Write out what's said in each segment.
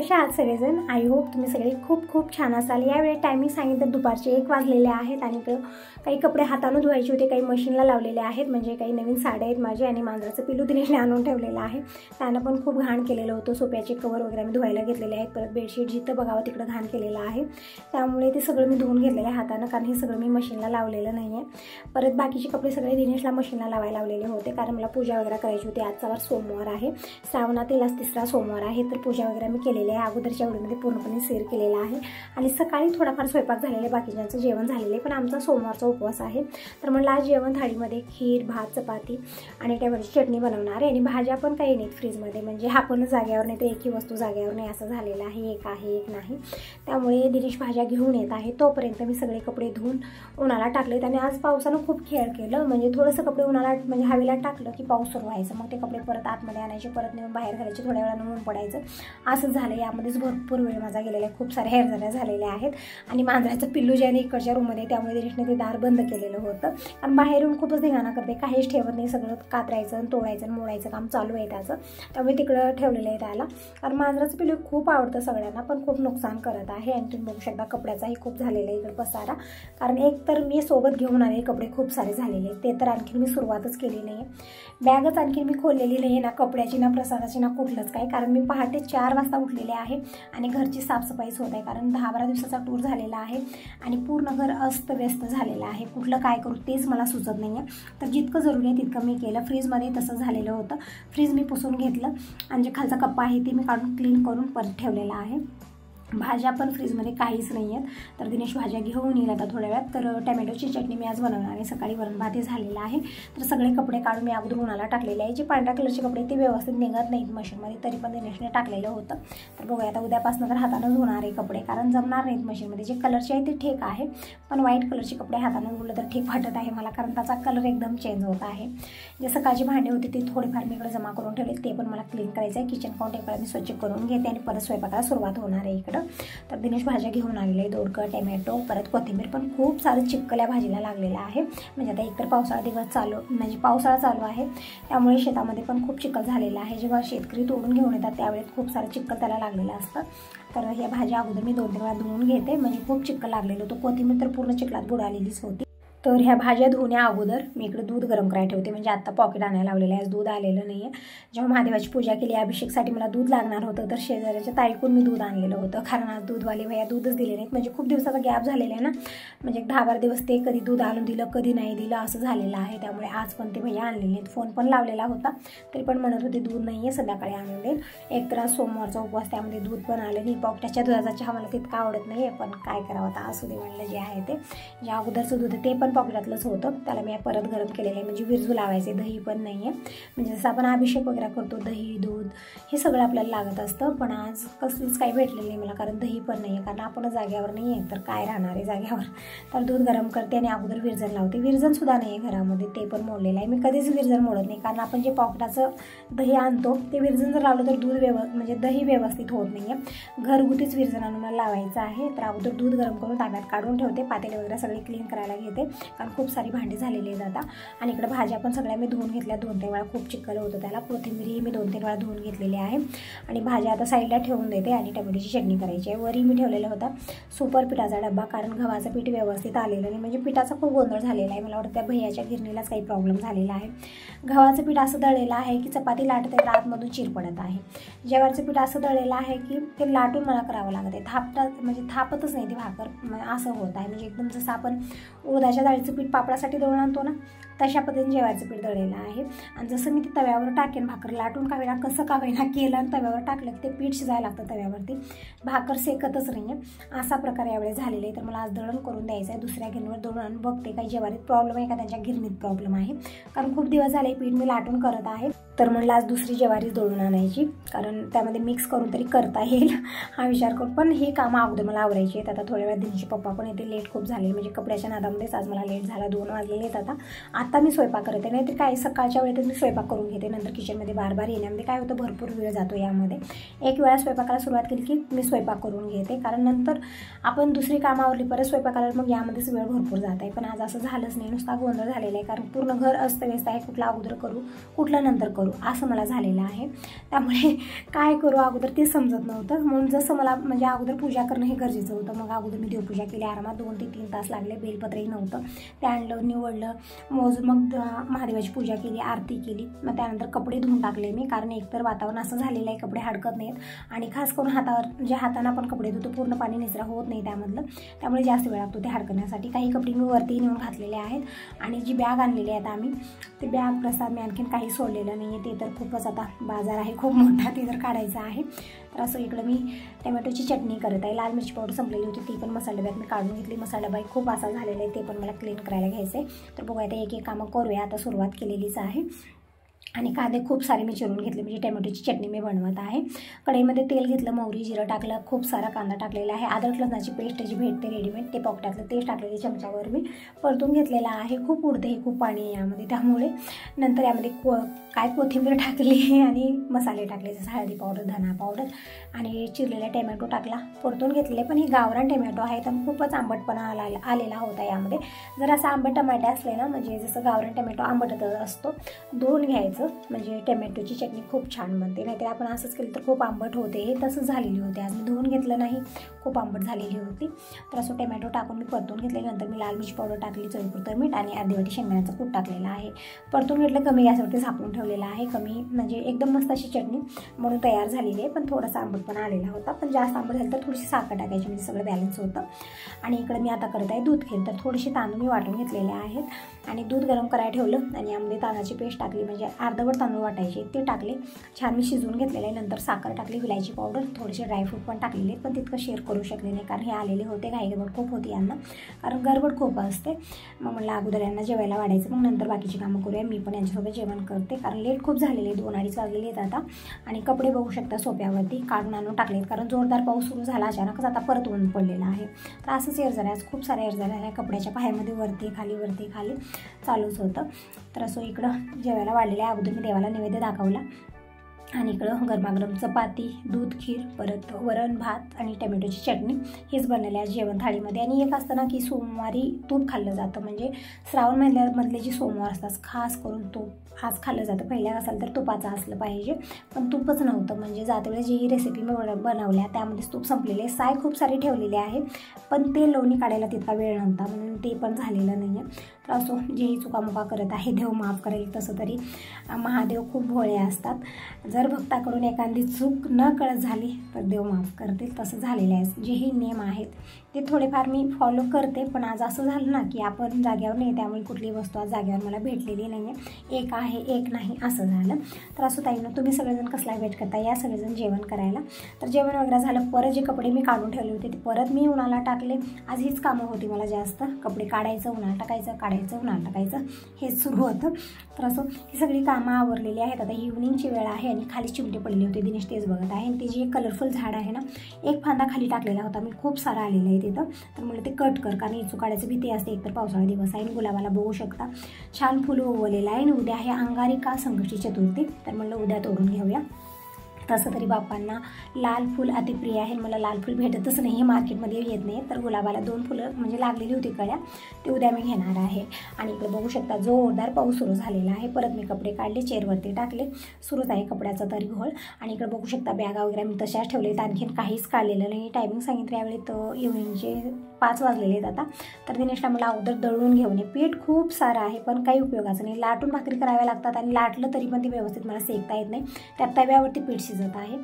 कशा आहात सगळेजण? आय होप तुम्ही सगळे खूप खूप छान असाल। यावेळी टायमिंग सांगितलं दुपारचे 1 वाजलेले आहेत आणि काही कपडे हाताने धुवायचे होते, काही मशीनला लावलेले आहेत, म्हणजे काही नवीन साड्या आहेत माझे आणि मांजराचं पिल्लू दिनेशने आणून ठेवलेलं आहे। त्यानं पण खूप घाण केलेलं होतं। सोफ्याचे कवर वगैरे मी धुवायला घेतलेले आहेत, परत बेडशीट जिथं बघावं तिकडं घाण केलेलं आहे, त्यामुळे ते सगळं मी धुवून घेतलेलं आहे हाताने, कारण हे सगळं मी मशीनला लावलेलं नाही आहे। परत बाकीचे कपडे सगळे दिनेशला मशीनला लावायला लावलेले होते, कारण मला पूजा वगैरे करायची होती। आजचा वार सोमवार आहे, श्रावणातील आज 3रा सोमवार आहे, तर पूजा वगैरे मी केलेली आहे। अगोदरच्या व्हिडिओमध्ये पूर्णपणे शेअर केलेला आहे आणि सकाळी थोडाफार स्वयंपाक झालेला, बाकीच्यांचं जेवण झालेलं आहे, पण आमचा सोमवारचा उपवास आहे। तर म्हणलं आज जेवण थाळीमध्ये खीर, भात, चपाती आणि टोमॅटोची चटणी बनवणार आहे आणि भाज्या पण काही नाहीत फ्रीजमध्ये, म्हणजे हा पण जागेवर नाही तर एकही वस्तू जागेवर नाही असं झालेलं आहे, एक आहे एक नाही। त्यामुळे दिनेश भाज्या घेऊन येत आहे, तोपर्यंत मी सगळे कपडे धुवून उन्हाला टाकलेत आणि आज पावसानं खूप खेळ केलं, म्हणजे थोडंसं कपडे उन्हाला म्हणजे हवेला टाकलं की पाऊस सुरू व्हायचं, मग ते कपडे परत आतमध्ये आणायचे, परत नेऊन बाहेर घालायचे, थोड्या वेळानं ऊन पडायचं, असं झालं। यामध्येच भरपूर वेळ माझा गेलेला आहे, खूप सारे हेरझाऱ्या झालेल्या आहेत आणि मांजराचं पिल्लू जे आहे इकडच्या रूममध्ये, त्यामुळे दिनेशने ते दार बंद केलेलं होतं आणि बाहेरून खूपच धिंगाणा करते, काहीच ठेवत नाही, सगळं कातरायचं आणि तोडायचं आणि मोडायचं काम चालू आहे त्याचं, त्यामुळे तिकडं ठेवलेलं आहे त्याला। कारण मांजराचं पिल्लू खूप आवडतं सगळ्यांना, पण खूप नुकसान करत आहे आणि तुम्ही बघू शकता कपड्याचाही खूप झालेला आहे इकडं पसारा, कारण एक तर मी सोबत घेऊन आले कपडे खूप सारे झालेले आहेत, ते तर आणखी मी सुरुवातच केली नाही आहे। बॅगच आणखी मी खोललेली नाही आहे, ना कपड्याची ना प्रसादाची ना कुठलंच काय, कारण मी पहाटे 4 वाजता उठलेले आहे आणि घरची साफसफाईच होत आहे, कारण 10-12 दिवसाचा टूर झालेला आहे आणि पूर्ण घर अस्तव्यस्त झालेलं आहे, कुठलं काय करू तेच मला सुचत नाही आहे। तर जितकं जरुरी आहे तितकं मी केलं। फ्रीजमध्ये तसं झालेलं होतं, फ्रीज मी पुसून घेतलं आणि जे खालचा कप्पा आहे ते मी काढून क्लीन करून परत ठेवलेला आहे। भाज्या पण फ्रीजमध्ये काहीच नाही आहेत, तर दिनेश भाज्या घेऊन येईल आता थोड्या वेळात। तर टोमॅटोची चटणी मी आज बनवणार आहे, सकाळी वरण भात झालेला आहे, तर सगळे कपडे काढून मी अगोदर उन्हाला टाकलेले आहे। जे पांढऱ्या कलरचे कपडे ते व्यवस्थित निघत नाहीत मशीनमध्ये, तरी पण दिनेशने टाकलेलं होतं। तर बघूया आता उद्यापासून तर हातानं धुणार आहे कपडे, कारण जमणार नाहीत मशीनमध्ये। जे कलरचे आहे ते ठीक आहे, पण व्हाईट कलरचे कपडे हातानं धुतलं तर ठीक वाटत आहे मला, कारण त्याचा कलर एकदम चेंज होत आहे। जे सकाळची भांडे होते ते थोडेफार मी इकडे जमा करून ठेवले, ते पण मला क्लीन करायचं आहे। किचन काउंटर मी स्वच्छ करून घेते आणि परत स्वयंपाकाला सुरुवात होणार आहे इकडं। तर दिनेश भाज्या घेऊन आलेले आहे, दोडका, टोमॅटो, परत कोथिंबीर, पण खूप सारं चिक्कल्या भाजीला लागलेलं आहे, म्हणजे आता एकतर पावसाळा दिवस चालू, म्हणजे पावसाळा चालू आहे, त्यामुळे शेतामध्ये पण खूप चिखल झालेला आहे। जेव्हा शेतकरी तोडून घेऊन येतात त्यावेळेस खूप सारं चिखल त्याला लागलेलं असतं। तर ह्या भाज्या अगोदर मी 2-3 वेळा धुवून घेते, म्हणजे खूप चिखल लागलेलं होतं, कोथिंबीर तर पूर्ण चिखलात बुडालेलीच होती। तर ह्या भाज्या धुण्या अगोदर मी इकडे दूध गरम करायला ठेवते, म्हणजे आता पॉकेट आणायला लावलेलं आहे, दूध आलेलं नाही आहे। जेव्हा महादेवाची पूजा केली अभिषेकसाठी मला दूध लागणार होतं, तर शेजाऱ्याच्या ताईकून मी दूध आणलेलं होतं, कारण आज दूधवाले भैया दूधच दिले नाहीत, म्हणजे खूप दिवसाचा गॅप झालेला आहे ना, म्हणजे 10-12 दिवस ते कधी दूध आणून दिलं कधी नाही दिलं असं झालेलं आहे, त्यामुळे आज पण ते भैया आणलेले नाहीत। फोन पण लावलेला होता, तरी पण म्हणत होते दूध नाही आहे, संध्याकाळी आणून देईल। एक तर आज सोमवारचा उपवास, त्यामध्ये दूध पण आलं नाही। पॉकेटच्या दुधाचा चहा मला तितका आवडत नाही आहे, पण काय करावं आता, असू दे म्हणलं, जे आहे ते। जे अगोदरचं दूध ते पण पॉकेटातलंच होतं, त्याला मी परत गरम केलेलं आहे, म्हणजे विरजू लावायचे। दही पण नाही आहे, म्हणजे जसं आपण अभिषेक वगैरे करतो दही दूध हे सगळं आपल्याला लागत असतं, पण आज कसलंच काही भेटलेलं नाही मला, कारण दही पण नाही आहे, कारण आपण जाग्यावर नाही आहे तर काय राहणार आहे जाग्यावर। तर दूध गरम करते आणि अगोदर विरजण लावते। विरजणसुद्धा नाही आहे घरामध्ये, ते पण मोडलेलं आहे। मी कधीच विरजण मोडत नाही, कारण आपण जे पॉकेटाचं दही आणतो ते विरजण जर लावलं तर दूध म्हणजे दही व्यवस्थित होत नाही आहे। घरगुतीच विरजण आणून मला लावायचं आहे, तर अगोदर दूध गरम करून ताब्यात काढून ठेवते, पातेले वगैरे सगळे क्लीन करायला घेते, कारण खूप सारी भांडी झालेली आहेत आता। आणि इकडे भाज्या पण सगळ्या मी धुवून घेतल्या, 2-3 वेळा, खूप चिखल होतं त्याला। कोथिंबीरही मी 2-3 वेळा धुवून घेतलेली आहे आणि भाज्या आता साईडला ठेवून देते आणि टोमॅटोची चटणी करायची आहे। वरी मी ठेवलेला होता सुपर पिठाचा डब्बा, कारण गव्हाचं पीठ व्यवस्थित आलेलं नाही, म्हणजे पिठाचा खूप गोंधळ झालेला आहे। मला वाटतं त्या भैयाच्या गिरणीलाच काही प्रॉब्लेम झालेला आहे। गव्हाचं पीठ असं दळलेलं आहे की चपाती लाटते तर आतमधून चिर पडत आहे। ज्वारीचं पीठ असं दळलेलं आहे की ते लाटून मला करावं लागत आहे, म्हणजे थापतच नाही ती भाकर, असं होत आहे, म्हणजे एकदम जसं आपण उडदाच्या डाळीचं पीठ पापडासाठी दळून आणतो ना, तशा पद्धतीने ज्वारीचं पीठ दळलेलं आहे। आणि जसं मी ती तव्यावर टाकेन भाकर, लाटून का होईना कसं का होईना केलं आणि तव्यावर टाकलं की ते पीठ शिजायला लागतं तव्यावरती, भाकर सेकतच नाही आहे, असा प्रकार यावेळेस झालेला आहे। तर मला आज दळण करून द्यायचं आहे, दुसऱ्या गिरणीवर दळून आणून बघते काही ज्वारीत प्रॉब्लेम आहे का त्यांच्या गिरणीत प्रॉब्लेम आहे, कारण खूप दिवस झाले पीठ मी लाटून करत आहे। तर म्हणलं आज दुसरी ज्वारी दळून आणायची, कारण त्यामध्ये मिक्स करून तरी करता येईल हा विचार करून, पण ही कामं अगोदर मला आवरायची आहेत। आता थोड्या वेळात दिनेशचे पप्पा पण येते, लेट खूप झाले, म्हणजे कपड्याच्या नादामध्येच आज मला लेट झाला, 2 वाजलेले आहेत। आता आता मी स्वयंपाक करते, नाही तर काय सकाळच्या वेळेतच मी स्वयंपाक करून घेते. नंतर किचनमध्ये बार येण्यामध्ये काय होतं, भरपूर वेळ जातो यामध्ये. एक वेळा स्वयंपाकाला सुरुवात केली की मी स्वयंपाक करून घेते, कारण नंतर आपण दुसरी कामावरली परत स्वयंपाकाला मग यामध्येच वेळ भरपूर जात आहे. पण आज असं झालंच नाही, नुसता गोंधळ झालेला आहे, कारण पूर्ण घर अस्तव्यस्त आहे. कुठलं अगोदर करू कुठलं नंतर करू असं मला झालेलं आहे. त्यामुळे काय करू अगोदर ते समजत नव्हतं. म्हणून जसं मला म्हणजे अगोदर पूजा करणं हे गरजेचं होतं. मग अगोदर मी देवपूजा केली, आरामात 2 ते 3 तास लागले. बेलपत्रही नव्हतं, ते आणलं, निवडलं, मोजून मग महादेवाची पूजा केली, आरती केली. मग त्यानंतर कपडे धुवून टाकले मी, कारण एकतर वातावरण असं झालेलं आहे कपडे हडकत नाहीत, आणि खास करून हातावर म्हणजे हाताने आपण कपडे धुतो पूर्ण पाणी निचरा होत नाही त्यामधलं, त्यामुळे जास्त वेळ लागतो ते हडकण्यासाठी. काही कपडे मी वरती नेऊन घातलेले आहेत, आणि जी बॅग आणलेली आहेत आम्ही, ते बॅग प्रसाद मी आणखीन काही सोडलेलं नाही आहे. ते तर खूपच आता बाजार आहे खूप मोठा, ते तर काढायचा आहे. तर असं इकडं मी टमॅटोची चटणी करत आहे. लाल मिरची पावडर संपलेली होती, ती पण मसाला डब्यात मी काढून घेतली. मसाला डबा खूप असा झालेला आहे, ते पण मला क्लीन करायला घ्यायचं आहे. तर बघूया आता एक एक कामं करूया. आता सुरुवात केलेलीच आहे. आणि कांदे खूप सारे मी चिरून घेतले, म्हणजे टमॅटोची चटणी मी बनवत आहे. कढईमध्ये तेल घेतलं, मोहरी जिरं टाकलं, खूप सारा कांदा टाकलेला आहे. अद्रक लसणाची पेस्ट जी भेटते रेडीमेड, ते पाव टाकलं, तेच टाकलेले चमच्यावर मी परतून घेतलेला आहे. खूप उडते हे, खूप पाणी आहे यामध्ये, त्यामुळे नंतर यामध्ये कोथिंबीर टाकली आणि मसाले टाकले, जसं हळदी पावडर, धना पावडर, आणि चिरलेला टमॅटो टाकला, परतून घेतलेले. पण ही गावरान टमॅटो आहे, तर खूपच आंबटपणा आलेला होता यामध्ये. जर असं आंबट टमाटे असले ना, म्हणजे जसं गावरान टमॅटो आंबटच असतो, धुवून घ्यायचं, म्हणजे टमॅटोची चटणी खूप छान बनते. नाहीतर आपण असंच केलं तर खूप आंबट होते. हे तसंच झालेली होते, आज मी धुवून घेतलं नाही, खूप आंबट झालेली होती. तर असं टमॅटो टाकून मी परतून घेतल्यानंतर मी लाल मिरची पावडर टाकली, चवीपुरतं मीठ, आणि अर्धी वाटी शेंगदाण्याचं कूट टाकलेलं आहे. परतून घेतलं, कमी गॅसवरती झाकून ठेवलेलं आहे. कमी म्हणजे एकदम मस्त अशी चटणी म्हणून तयार झालेली आहे. पण थोडासा आंबटपणा आलेला होता, पण जास्त आंबट झालं तर थोडीशी साखर टाकायची, म्हणजे सगळं बॅलन्स होतं. आणि इकडे मी आता करत आहे दूध खीर. तर थोडेसे तांदूळ मी वाटून घेतलेले आहेत, आणि दूध गरम करायला ठेवलं, आणि यामध्ये तांदळाची पेस्ट टाकली, म्हणजे अर्धवट तांदूळ वाटायचे ते टाकले, छान मी शिजवून घेतलेले आहे. नंतर साखर टाकली, विलायची पावडर, थोडेसे ड्रायफ्रूट पण टाकलेले, पण तितकं शेअर करू शकले नाही, कारण हे आलेले होते, घाई गडबड खूप होती यांना, कारण गडबड खूप असते. मग म्हणलं अगोदर यांना जेवायला वाढायचं, मग नंतर बाकीची कामं करूया. मी पण यांच्यासोबत जेवण करते, कारण लेट खूप झालेले, 2-2:30 वाजलेले आहेत आता. आणि कपडे बघू शकता सोप्यावरती काढून आणून टाकलेत, कारण जोरदार पाऊस सुरू झाला अचानकच, आता परत ऊन पडलेला आहे. तर असंच एअर झालं, आज खूप सारे एअर झाले आहे. कपड्याच्या पायामध्ये वरती खाली चालूच होतं. तर असं इकडं जेवायला वाढलेलं आहे. अगोदर मी देवाला नैवेद्य दाखवला, आणि इकडं गरमागरम चपाती, दूध खीर, परत वरण भात आणि टमॅटोची चटणी हेच बनलेलं आहे जेवण थाळीमध्ये. आणि एक असतं ना की सोमवारी तूप खाल्लं जातं, म्हणजे श्रावण महिन्यामधले जे सोमवार असतात खास करून तूप आज खाल्लं जातं. पहिल्या असाल तर तुपाचं असलं पाहिजे, पण तूपच नव्हतं. म्हणजे जातेवेळेस जी रेसिपी मी बनवल्या त्यामध्येच तूप संपलेले, साय खूप सारी ठेवलेली आहे, पण ते लोणी काढायला तितका वेळ नव्हता, म्हणून ते पण झालेलं नाही आहे. तर असो, जेही चुकामुका करत आहे देव माफ करेल. तसं तरी महादेव खूप भोळे असतात, जर भक्ताकडून एखादी चूक न कळत झाली तर देव माफ करतील, तसं झालेलं आहे. जेही नियम आहेत ते थोडेफार मी फॉलो करते, पण आज असं झालं ना की आपण जाग्यावर नाही, त्यामुळे कुठली वस्तू आज जाग्यावर मला भेटलेली नाही आहे, एक आहे एक नाही असं झालं. तर असं ताईनं तुम्ही सगळेजण कसला वेट करता, या सगळेजण जेवण करायला. तर जेवण वगैरे झालं, परत जे कपडे मी काढून ठेवले होते ते परत मी उन्हाला टाकले. आज हीच कामं होती मला जास्त, कपडे काढायचं, उन्हाला टाकायचं, काढायचं, उन्हाला टाकायचं, हेच सुरू होतं. तर असं ही सगळी कामं आवरलेली आहेत. आता ही इव्हनिंगची वेळ आहे, आणि खाली चिमटे पडलेले होते, दिनेश तेच बघत आहे. आणि ते जे कलरफुल झाड आहे ना, एक फांदा खाली टाकलेला होता मी, खूप सारा आलेला आहे तिथं. तर मला ते कट कर, कारण इचू काढायची भीती असते, एकतर पावसाळा दिवस आहे. आणि गुलाबाला बघू शकता छान फुल उगवलेलं आहे, आणि उद्या आहे अंगारिका संकष्टी चतुर्थी, तर म्हणलं उद्या तोडून घेऊया. तसं तरी बाप्पांना लाल फूल अतिप्रिय आहे, मला लाल फूल भेटतच नाही, हे मार्केटमध्ये येत नाही. तर गुलाबाला 2 फुलं म्हणजे लागलेली होती कळ्या, ते उद्या मी घेणार आहे. आणि इकडे बघू शकता जोरदार पाऊस सुरू झालेला आहे. परत मी कपडे काढले, चेअरवरती टाकले, सुरूच आहे कपड्याचा तरी घोळ. आणि इकडे बघू शकता बॅगा वगैरे मी तशाच ठेवलेत, आणखीन काहीच काढलेलं नाही. टायमिंग सांगितलं यावेळी तर इव्हनिंगचे 5 वाजलेले आहेत आता. तर दिनेशला मला अगोदर दळून घेऊन ये, पीठ खूप सारं आहे पण काही उपयोगाचं नाही, लाटून भाकरी कराव्या लागतात, आणि लाटलं तरी पण ती व्यवस्थित मला सेकता येत नाही, त्या तव्यावरती पीठ शिजत आहे.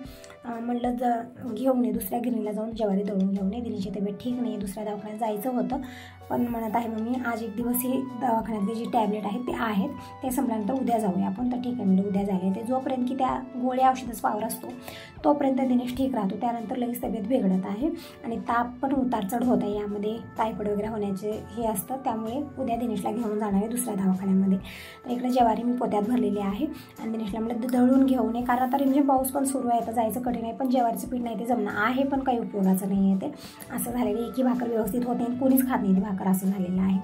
म्हटलं घेऊन ये, दुसऱ्या गिरणीला जाऊन ज्वारी दळून घेऊन ये, दिनेशची तब्येत ठीक नाही, दुसऱ्या दवाखान्यात जायचं होतं. पण म्हणत आहे मम्मी आज एक दिवस ही दवाखान्यातले जी टॅबलेट आहेत ते आहेत, ते संपल्यानंतर उद्या जाऊया आपण. तर ठीक आहे म्हणजे उद्या जायला ते, जोपर्यंत की त्या गोळ्या औषधाचा पावर असतो तोपर्यंत दिनेश ठीक राहतो, त्यानंतर लगेच तब्येत बिघडत आहे. आणि ताप पण उतार चढ होत आहे, यामध्ये टायफॉइड वगैरे होण्याचे हे असतं, त्यामुळे उद्या दिनेशला घेऊन जाणार आहे दुसऱ्या दवाखान्यामध्ये. तर इकडे ज्वारी मी पोत्यात भरलेली आहे, आणि दिनेशला म्हटलं दळून घेऊन ये, कारण आता रिमझिम पाऊस पण सुरू आहे, तर जायचं कठीण आहे. पण ज्वारीचं पीठ नाही ते जमणं आहे, पण काही उपयोगाचं नाही आहे ते. असं झालेलं एकी भाकर व्यवस्थित होत नाही, कोणीच खात नाही ती भाकर, असं झालेलं आहे.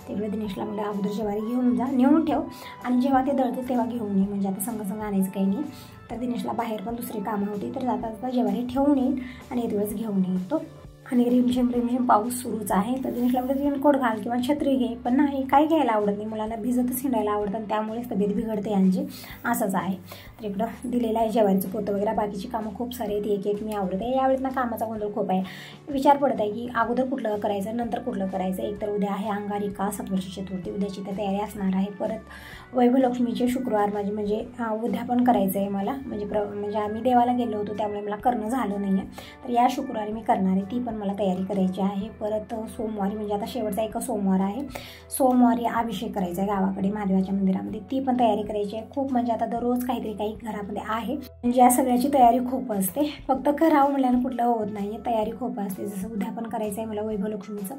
तेवढं दिनेशला म्हणलं अगोदर ज्वारी घेऊन जा, नेऊन ठेव आणि जेव्हा ते दळते तेव्हा घेऊन ये, म्हणजे आता संग संग आणायचं काही नाही. तर दिनेशला बाहेर पण दुसरी कामं होती, तर जाता जाता ज्वारी ठेवून येईल आणि एक दिवस घेऊन येतो. आणि रिमझिम पाऊस सुरूच आहे. तर दिनेशला म्हणलं रेनकोट घाल किंवा छत्री घे, पण नाही, काही घ्यायला आवडत नाही मुलांना, भिजतच हिंडायला आवडतं आणि त्यामुळेच तब्येत बिघडते यांची, असंच आहे. तर इकडं दिलेलं आहे ज्वारीचं पोतं वगैरे, बाकीची कामं खूप सारे आहेत, एक एक मी आवडत आहे. यावेळेस ना कामाचा गोंधळ खूप आहे, विचार पडत आहे की अगोदर कुठलं करायचं नंतर कुठलं करायचं. एक तर उद्या आहे अंगारिका सप्तषी चतुर्थी, उद्याची तर तयारी असणार आहे. परत वैभवलक्ष्मीचे शुक्रवार माझे म्हणजे उद्या पण करायचं आहे मला, म्हणजे आम्ही देवाला गेलो होतो त्यामुळे मला करणं झालं नाही आहे. तर या शुक्रवारी मी करणार आहे, ती पण मला तयारी करायची आहे. परत सोमवारी म्हणजे आता शेवटचा एक सोमवार आहे, सोमवारी अभिषेक करायचा आहे गावाकडे महादेवाच्या मंदिरामध्ये, ती पण तयारी करायची आहे. खूप म्हणजे आता दररोज काहीतरी काही घरामध्ये आहे, म्हणजे या सगळ्याची तयारी खूप असते. फक्त करावं म्हटल्यानं कुठलं होत नाही, तयारी खूप असते. जसं उद्या पण करायचं आहे मला वैभवलक्ष्मीचं,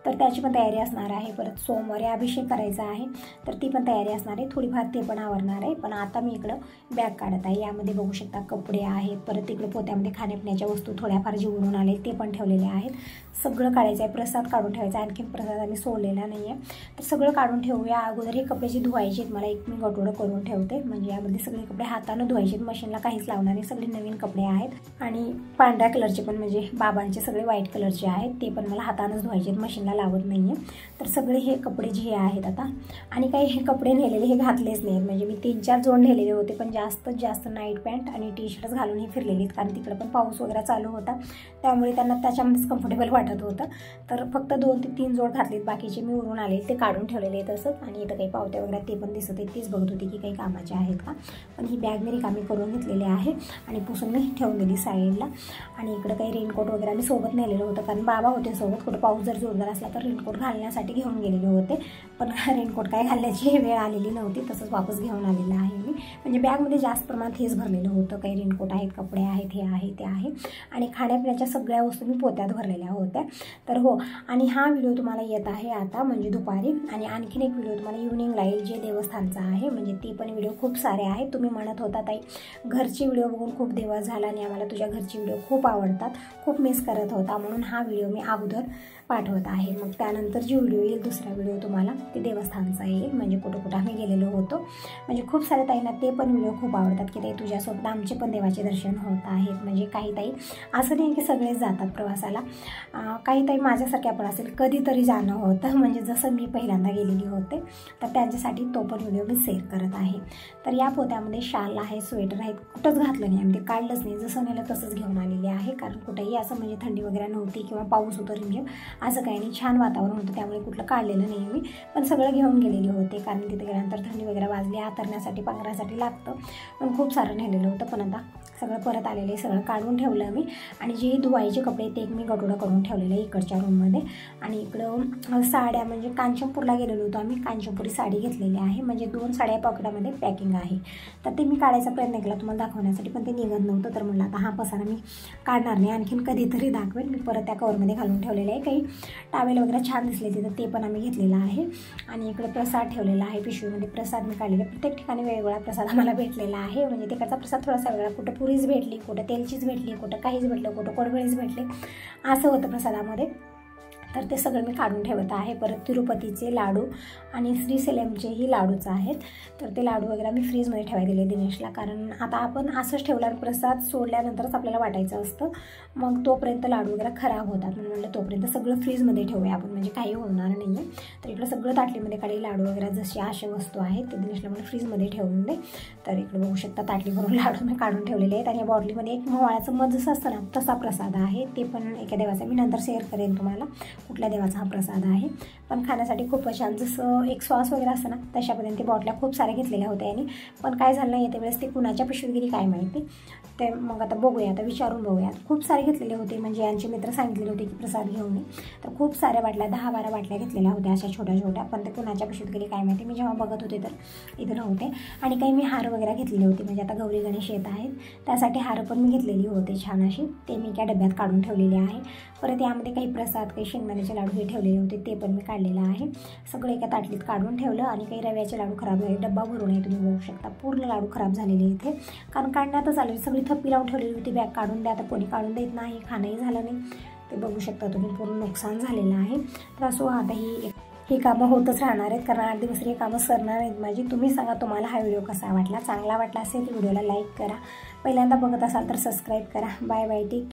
तर त्याची पण तयारी असणार आहे. परत सोमवारी अभिषेक करायचा आहे, तर ती पण तयारी असणार आहे. थोडीफार ते पण आवरणार आहे. पण आता मी इकडं बॅग काढत आहे, यामध्ये बघू शकता कपडे आहेत. परत इकडं पोत्यामध्ये खाण्यापिण्याच्या वस्तू थोड्याफार जेवून आले ते पण ठेवलेले आहेत. सगळं काढायचं आहे, प्रसाद काढून ठेवायचा आहे, आणखी प्रसाद आम्ही सोडलेला नाही आहे. तर सगळं काढून ठेवूया. अगोदर हे कपडे जे धुवायचे आहेत मला एक मी गटोडं करून ठेवते, म्हणजे यामध्ये सगळे कपडे हातानं धुवायचे आहेत, मशीनला काहीच लावणार नाही. सगळे नवीन कपडे आहेत आणि पांढऱ्या कलरचे पण म्हणजे बाबांचे सगळे व्हाईट कलरचे आहेत, ते पण मला हातानंच धुवायचे आहेत, मशीनला लावत नाही आहे. तर सगळे हे कपडे जे आहेत आता, आणि काही हे कपडे नेलेले हे घातलेच नाहीत, म्हणजे मी 3-4 जोड नेलेले होते, पण जास्त नाईट पॅन्ट आणि टी शर्टच घालून हे फिरलेले आहेत, कारण तिकडे पण पाऊस वगैरे चालू होता त्यामुळे त्यांना त्याच्यामध्येच कम्फर्टेबल वाटत होतं. तर फक्त 2 ते 3 जोड घातलेत, बाकीचे मी उरून आले ते काढून ठेवलेले आहेत तसंच. आणि इथं काही पावत्या वगैरे ते पण दिसत आहेत, तीच बघत होती की काही कामाचे आहेत का. पण ही बॅग मी रिकामी करून घेतलेली आहे आणि पुसून मी ठेवून दिली साईडला. आणि इकडं काही रेनकोट वगैरे आम्ही सोबत नेलेलं होतं, कारण बाबा होते सोबत, कुठं पाऊस जर जोरदार असला तर रेनकोट घालण्यासाठी घेऊन गेलेले होते. पण रेनकोट काय घालण्याची वेळ आलेली नव्हती, तसंच वापस घेऊन आलेलं आहे मी. म्हणजे बॅगमध्ये जास्त प्रमाणात हेच भरलेलं होतं, काही रेनकोट आहेत, कपडे आहेत, हे आहे ते आहे. आणि खाण्यापिण्याच्या सगळ्या वस्तू मी पोत्यात भरलेल्या होत्या. तर हो, आणि हा व्हिडिओ तुम्हाला येत आहे आता म्हणजे दुपारी. आणि आणखीन एक व्हिडिओ तुम्हाला इव्हनिंगला येईल जे देवस्थानचा आहे, म्हणजे ते पण व्हिडिओ खूप सारे आहेत. तुम्ही म्हणत होता ताई घरची व्हिडिओ बघून खूप दिवस झाला आणि आम्हाला तुझ्या घरची व्हिडिओ खूप आवडतात, खूप मिस करत होता, म्हणून हा व्हिडिओ मी अगोदर पाठवत आहे. मग त्यानंतर जी व्हिडिओ येईल दुसरा व्हिडिओ तुम्हाला ते देवस्थानचा येईल, म्हणजे कुठं आम्ही गेलेलो होतो. म्हणजे खूप सारे ताईंना ते पण व्हिडिओ खूप आवडतात की ताई तुझ्यासोबत आमचे पण देवाचे दर्शन होत आहेत. म्हणजे काही ताई असं नाही की सगळेच जातात प्रवासाला, काही ताई माझ्यासारख्या पण असेल कधीतरी जाणं होतं, म्हणजे जसं मी पहिल्यांदा गेलेली होते, तर त्यांच्यासाठी तो पण व्हिडिओ मी शेअर करत आहे. तर या पोत्यामध्ये शाल आहे, स्वेटर आहेत, कुठंच घातलं नाही आम्ही, ते काढलंच नाही, जसं नेलं तसंच घेऊन आलेले आहे. कारण कुठेही असं म्हणजे थंडी वगैरे नव्हती किंवा पाऊस होतं रिमझिम असं काही नाही, छान वातावरण होतं, त्यामुळे कुठलं काढलेलं नाही मी. पण सगळं घेऊन गेलेले होते, कारण तिथे गेल्यानंतर थंडी वगैरे वाजली, आतरण्यासाठी पांघरासाठी लागतं, पण खूप सारं नेलेलं होतं. पण आता सगळं परत आलेलं आहे, सगळं काढून ठेवलं मी. आणि जे धुवायचे कपडे ते मी गटोडा करून ठेवलेलं आहे इकडच्या रूममध्ये. आणि इकडं साड्या म्हणजे कांचनपूरला गेलेलो होतो आम्ही, कांचनपुरी साडी घेतलेली आहे, म्हणजे 2 साड्या पॉकेटामध्ये पॅकिंग आहे. तर ते मी काढायचा प्रयत्न केला तुम्हाला दाखवण्यासाठी, पण ते निघत नव्हतं. तर म्हणलं आता हा पसारा मी काढणार नाही, आणखीन कधीतरी दाखवेल. मी परत त्या कवरमध्ये घालून ठेवलेलं आहे. काही टावेल वगैरे छान दिसले तिथं, ते पण आम्ही घेतलेलं आहे. आणि इकडे प्रसाद ठेवलेला आहे पिशवीमध्ये, प्रसाद मी काढलेला. प्रत्येक ठिकाणी वेगवेगळा प्रसाद आम्हाला भेटलेला आहे, म्हणजे तिकडचा प्रसाद थोडासा वेगळा, कुठं पुरीच भेटली, कुठं तेलचीच भेटली, कुठं काहीच भेटलं, कुठं कोडबळीच भेटले, असं होतं प्रसादामध्ये. तर ते सगळं मी काढून ठेवत आहे. परत तिरुपतीचे लाडू आणि श्रीसेलमचेही लाडूच आहेत, तर ते लाडू वगैरे मी फ्रीजमध्ये ठेवायला दिले दिनेशला, कारण आता आपण असंच ठेवल्यावर प्रसाद सोडल्यानंतरच आपल्याला वाटायचं असतं, मग तोपर्यंत लाडू वगैरे खराब होतात, म्हणून म्हटलं तोपर्यंत सगळं फ्रीजमध्ये ठेवूया आपण, म्हणजे काही होणार नाही आहे. तर इकडं सगळं ताटलीमध्ये काढले लाडू वगैरे जसे अशा वस्तू आहेत ते दिनेशला मला फ्रीजमध्ये ठेवून दे. तर इकडे बघू शकता ताटली भरून लाडू मी काढून ठेवलेले आहेत. आणि या बॉटलीमध्ये एक मोहळाचं मध जसं असतं ना तसा प्रसाद आहे, ते पण एका देवाचा मी नंतर शेअर करेन तुम्हाला कुठल्या देवाचा हा प्रसाद आहे. पण खाण्यासाठी खूपच छान, जसं एक सॉस वगैरे असतं ना तशापर्यंत बॉटल्या खूप साऱ्या घेतलेल्या होत्या. आणि पण काय झालं नाही येत्या वेळेस ते कुणाच्या पिशवीत गेली काय माहिती, ते मग आता बघूया, आता विचारून बघूया. खूप सारे घेतलेले होते, म्हणजे यांचे मित्र सांगितलेले होते की प्रसाद घेऊन ये, तर खूप साऱ्या बाटल्या 10-12 बाटल्या घेतलेल्या होत्या अशा छोट्या छोट्या, पण ते कुणाच्या पिशवीत गेली काय माहिती. मी जेव्हा बघत होते तर इथं नव्हते. आणि काही मी हार वगैरे घेतलेले होते, म्हणजे आता गौरी गणेश येत आहेत त्यासाठी हार पण मी घेतलेली होते छान अशी, ते मी एका डब्यात काढून ठेवलेले आहे. परत यामध्ये काही प्रसाद, काही शेंगदाण्याचे लाडू हे ठेवलेले होते ते पण मी काढलेलं आहे. सगळं एका ताटलीत काढून ठेवलं. आणि काही रव्याचे लाडू खराब झाले, डब्बा भरून आहे तुम्ही बघू शकता. पूर्ण लाडू खराब झालेले इथे, कारण काढण्यातच आले. सगळी थप्पी लावून ठेवलेली होती, बॅग काढून द्या, आता कोणी काढून देत नाही, खाणंही झालं नाही. ते बघू शकता तुम्ही, पूर्ण नुकसान झालेलं आहे. तर असो, आता ही कामं होतच राहणार आहेत, कारण 8 दिवस हे कामं सरणार आहेत माझी. तुम्ही सांगा तुम्हाला हा व्हिडिओ कसा वाटला. चांगला वाटला असेल तर व्हिडिओला लाईक करा. पहिल्यांदा बघत असाल तर सबस्क्राईब करा. Bye bye. टेक